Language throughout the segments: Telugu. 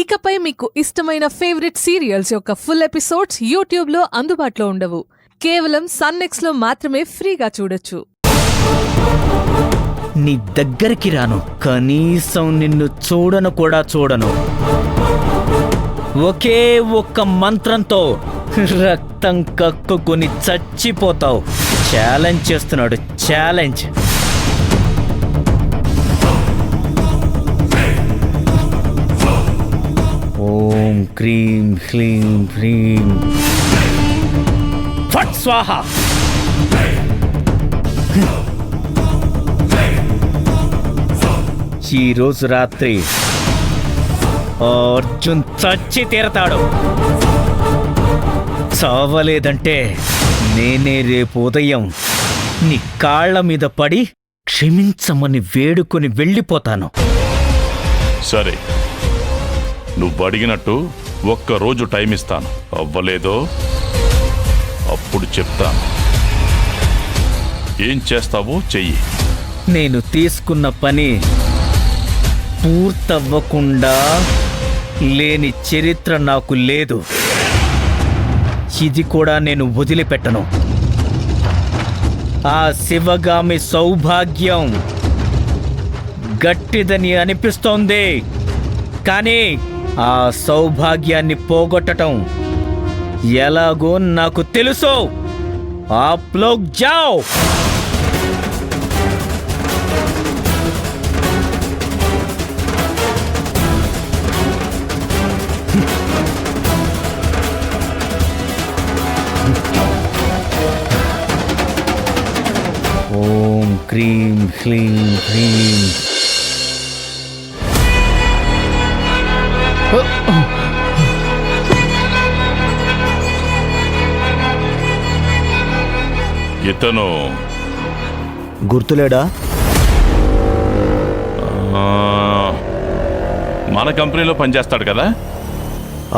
ఇకపై మీకు ఇష్టమైన ఫేవరెట్ సీరియల్స్ యొక్క ఫుల్ ఎపిసోడ్స్ యూట్యూబ్లో అందుబాటులో ఉండవు. కేవలం సన్నెక్స్లో మాత్రమే ఫ్రీగా చూడొచ్చు. నీ దగ్గరికి రాను, కనీసం నిన్ను చూడను కూడా చూడను. ఒకే ఒక్క మంత్రంతో రక్తం కక్కుకొని చచ్చిపోతావు. ఛాలెంజ్ చేస్తున్నాడు, ఛాలెంజ్. ఓం క్రీం హ్లీం హ్రీం ఫట్ స్వాహ. ఈరోజు రాత్రి అర్జున్ చచ్చి తీరతాడు. చావలేదంటే నేనే రేపు ఉదయం నీ కాళ్ల మీద పడి క్షమించమని వేడుకొని వెళ్ళిపోతాను. సరే, నువ్వు అడిగినట్టు ఒక్కరోజు టైం ఇస్తాను. అవ్వలేదో అప్పుడు చెప్తాను. ఏం చేస్తావో చెయ్యి. నేను తీసుకున్న పని పూర్తవ్వకుండా లేని చరిత్ర నాకు లేదు. ఇది కూడా నేను వదిలిపెట్టను. ఆ శివగామి సౌభాగ్యం గట్టిదని అనిపిస్తోంది, కానీ ఆ సౌభాగ్యాన్ని పోగొట్టడం ఎలాగో నాకు తెలుసు. ఆప్ లోగ్ జాओ. ఓం క్రీం హ్లీం హ్రీం. ఇతను గుర్తులేడా? మన కంపెనీలో పనిచేస్తాడు కదా?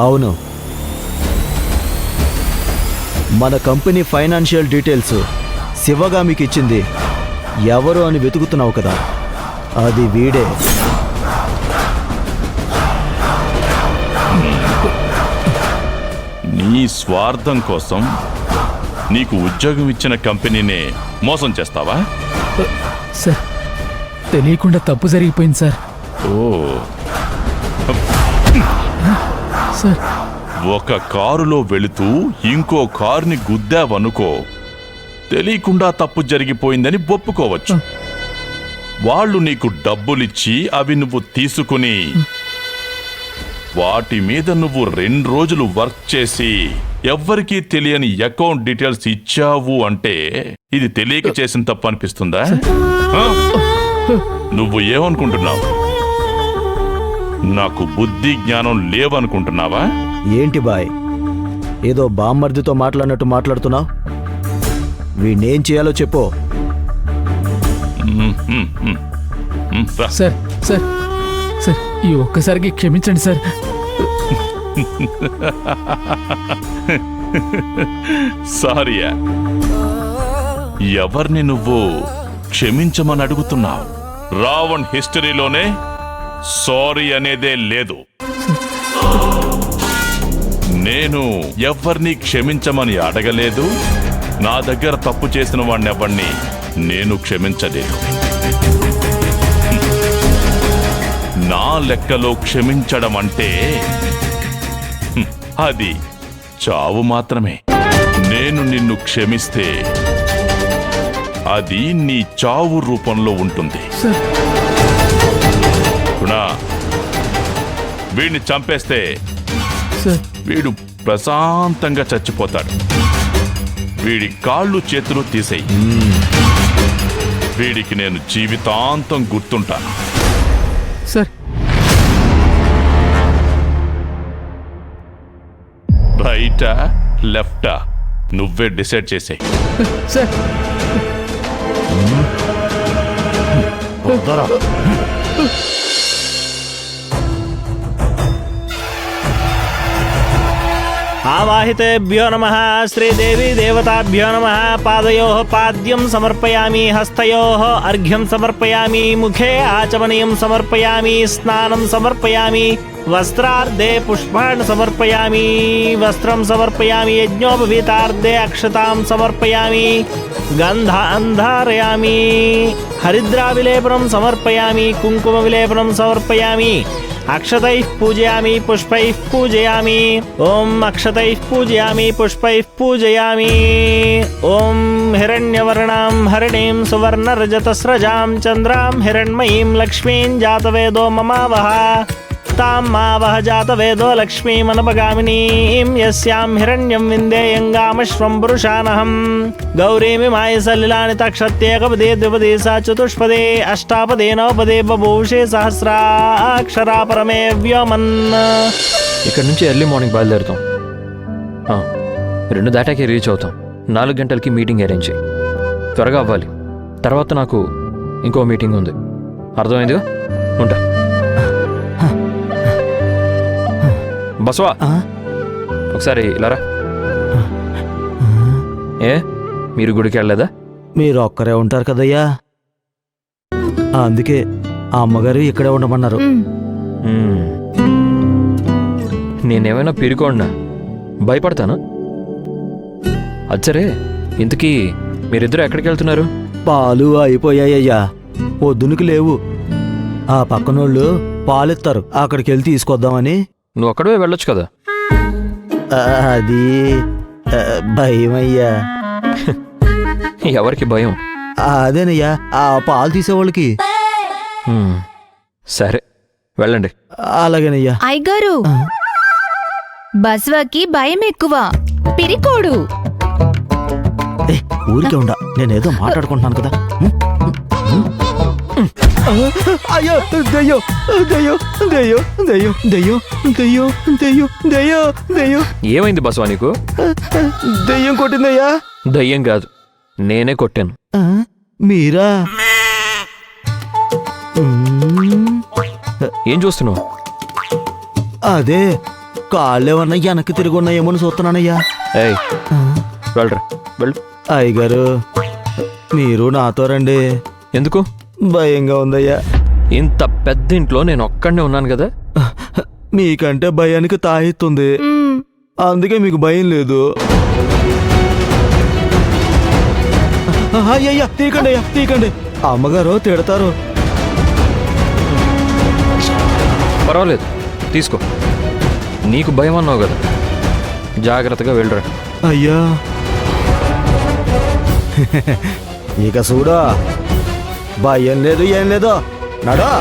అవును. మన కంపెనీ ఫైనాన్షియల్ డీటెయిల్స్ శివగామికి ఇచ్చింది ఎవరు అని వెతుకుతున్నావు కదా, అది వీడే. నీ స్వార్థం కోసం నీకు ఉద్యోగం ఇచ్చిన కంపెనీనే మోసం చేస్తావా? సార్, తెలియకుండా తప్పు జరిగిపోయింది సార్. ఓ సార్, ఒక కారులో వెళుతూ ఇంకో కారుని గుద్దావనుకో, తెలియకుండా తప్పు జరిగిపోయిందని ఒప్పుకోవచ్చు. వాళ్ళు నీకు డబ్బులిచ్చి అవి నువ్వు తీసుకుని వాటి మీద నువ్వు 2 రోజులు వర్క్ చేసి ఎవ్వరికీ తెలియని అకౌంట్ డీటెయిల్స్ ఇచ్చావు అంటే ఇది తెలియక చేసిన తప్పు అనిపిస్తుందా? నువ్వు ఏమనుకుంటున్నావు? నాకు బుద్ధి జ్ఞానం లేవనుకుంటున్నావా? ఏంటి బాయ్, ఏదో బామ్మర్దితో మాట్లాడినట్టు మాట్లాడుతున్నావు? వీణేం చేయాలో చెప్పు. సార్ సార్ సార్, ఈ ఒక్కసారికి క్షమించండి సార్. సారీయా? ఎవరిని నువ్వు క్షమించమని అడుగుతున్నావు? రావణ్ హిస్టరీలోనే సారీ అనేదే లేదు. నేను ఎవరిని క్షమించమని అడగలేదు. నా దగ్గర తప్పు చేసిన వాడిని ఎవరిని నేను క్షమించలేదు. నా లెక్కలో క్షమించడం అంటే అది చావు మాత్రమే. నేను నిన్ను క్షమిస్తే అది నీ చావు రూపంలో ఉంటుంది. వీడిని చంపేస్తే వీడు ప్రశాంతంగా చచ్చిపోతాడు. వీడి కాళ్ళు చేతులు తీసేయి. వీడికి నేను జీవితాంతం గుర్తుంటాను. సార్, రైటా లెఫ్టా నువ్వే డిసైడ్ చేసేయి. సార్, आवाहितेभ्यो नमः श्रीदेवी देवताभ्यो नमः पादयोः पाद्यं समर्पयामि हस्तयोः अर्घ्यं समर्पयामि मुखे आचमनीयं समर्पयामि स्नानं समर्पयामि वस्त्रार्धे पुष्पाणि समर्पयामि वस्त्रं समर्पयामि यज्ञोपवीतार्धे अक्षतां समर्पयामि गन्धान् धारयामि हरिद्राविलेपनं समर्पयामि कुङ्कुमविलेपनं समर्पयामि अक्षतैः पूजयामि पुष्पैः पूजयामि ॐ अक्षतैः पूजयामि पुष्पैः पूजयामि ॐ हिरण्यवर्णां हरिणीं सुवर्णरजतस्रजां चन्द्रां हिरण्मयीं लक्ष्मीं जातवेदो ममावह तां मावह जातवेदो लक्ष्मीमनपगामिनीं यस्यां हिरण्यं विन्देयङ्गामश्वं पुरुषानहं गौरीमिमाय सलिलानि तक्षत्येकपदे द्विपदे सा चतुष्पदे अष्टापदे नवपदे बभूषे सहस्राक्षरा परमे व्योमन् ఇక్కడ నుంచి ఎర్లీ మార్నింగ్ బయలుదేరుతాం 2 దాటాకి రీచ్ అవుతాం 4 గంటలకి మీటింగ్ అరేంజ్ చేయి త్వరగా అవ్వాలి తర్వాత నాకు ఇంకో మీటింగ్ ఉంది అర్థమైందిగా ఉంటా బస్వా ఒకసారి ఇలారా ఏ మీరు గుడికి వెళ్ళలేదా మీరు ఒక్కరే ఉంటారు కదయ్యా, అందుకే ఆ అమ్మగారు ఇక్కడే ఉండమన్నారు. నేనేమైనా పిరుకోండా భయపడతాను. అచ్చరే ఇంతకీ మీరిద్దరు ఎక్కడికి వెళ్తున్నారు? పాలు అయిపోయాయ్యా, పొద్దునకి లేవు. ఆ పక్కనోళ్ళు పాలిస్తారు, అక్కడికి వెళ్ళి తీసుకొద్దామని. నువ్వు అక్కడే వెళ్ళొచ్చు కదా. అది భయమయ్యా. ఎవరికి భయం? అదేనయ్యా, ఆ పాలు తీసేవాళ్ళకి. సరే వెళ్ళండి. అలాగేనయ్యా. అయ్యగారు, బస్వాకి భయం ఎక్కువ, పిరికోడు. ఊరికే ఉండా, నేనేదో మాట్లాడుకుంటున్నాను కదా. అయ్యో దయ్యో దయ్యో దయ్యో దయ్యో దయ్యో దయ్యో దయ్యో దయ్యో దయ్యో. ఏమైంది బస్వా నీకు? దయ్యం కొట్టిందయ్యా. దయ్యం కాదు, నేనే కొట్టాను. మీరా? ఏం చూస్తున్నావు? అదే కాళ్ళేమన్నా వెనక్కి తిరిగి ఉన్నాయేమో అని చూస్తున్నానయ్యా. ఏయ్ వెళ్ళరా వెళ్ళు. అయ్యగారు, మీరు నాతో రండి. ఎందుకు? భయంగా ఉందయ్యా. ఇంత పెద్ద ఇంట్లో నేను ఒక్కడనే ఉన్నాను కదా. మీకంటే భయానికి తాహెత్తుంది, అందుకే మీకు భయం లేదు. అయ్యయ్యా తీకండి, అయ్యా తీకండి, అమ్మగారు తిడతారు. పర్వాలేదు తీసుకో, నీకు భయం అన్నావు కదా, జాగ్రత్తగా వెళ్ళరా. అయ్యా ఇక చూడా, భయం లేదు ఏం లేదు, నడా.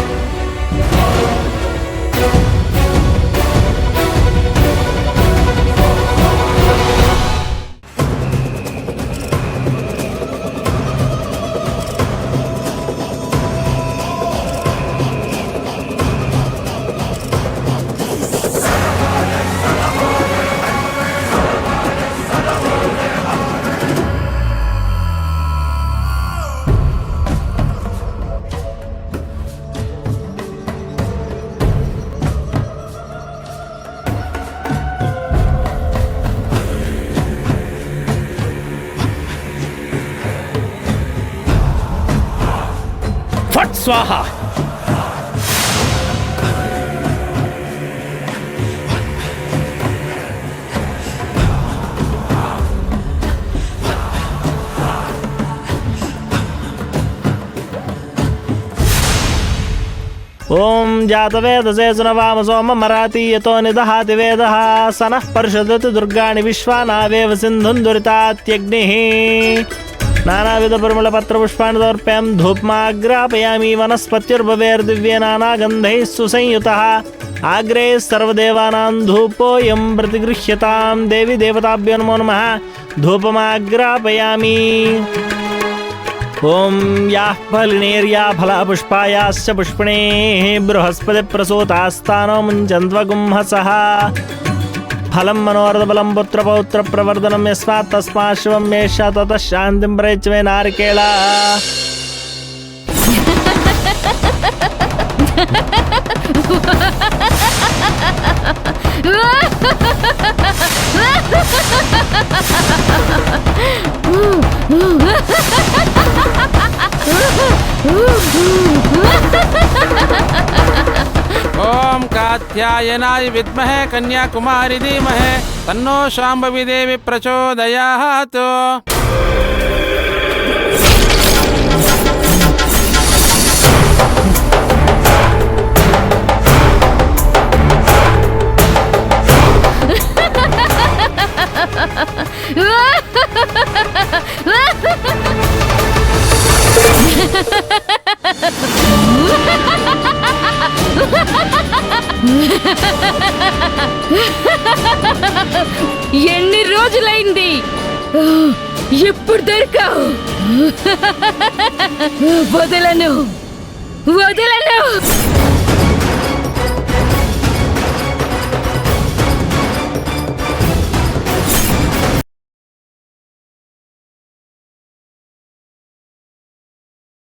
स्वाहा ओम जातवेदसे सुनवाम सोम मरातीयतो निदहाति वेदः सनः पर्षदति दुर्गाणि विश्वानावेव सिन्धुं दुरितात्यग्निः नानाविध परिमल पत्र पुष्पाणि समर्पयामि धूपमाग्रापयामि वनस्पतिर्भवेर्दिव्ये नानागन्धैः सुसंयुतः आग्रे सर्वदेवानां धूपोऽयं प्रतिगृह्यतां देवी देवताभ्यो नमो नमः धूपमाग्रापयामि ओम याः फलिनेर्या फला पुष्पायाश्च पुष्पिणेः बृहस्पति प्रसूतास्तानो मुञ्चन्द्वगुंहसः फलं मनोरथबलं पुत्रपौत्र प्रवर्धनं यस्मात् तस्मात् शिवं मेष ततः शान्तिं प्रयच्छ मे नारिकेला ఓం కాత్యాయనాయ విద్మహే కన్యాకుమారి ధీమహే తన్నో శాంభవి దేవి ప్రచోదయాత్. ఎన్ని రోజులైంది, ఎప్పుడు దొరికావు? వదలను వదలను.